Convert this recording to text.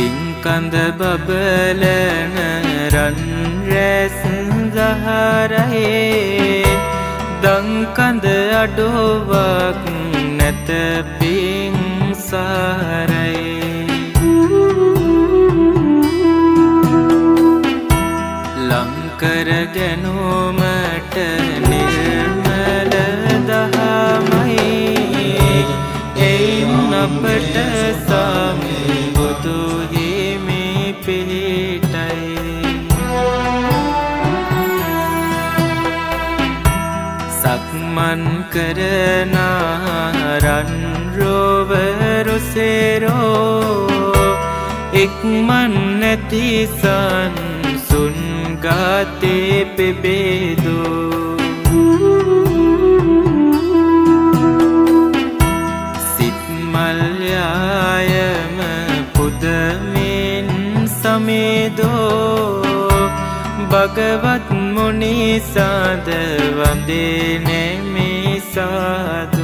පින්කඳ බබලන රන් රැස් දහරයේ දංකඳ අඩුවක් නැත පින් සාරයේ ලංකර ගැනුමට නිර්මල දහමයි එයින් අපට සම්බුදු හිමි පිහිටයි සක්මන් කරන රන් රොවරුසෙරෝ ඉක්මන් නැති සංසුන් ගාතේ පෙබේදෝ සිත් මල්යායම පුදමින් සමේදෝ භගවත් මුනි සාද වන්දේ නෙමි සාද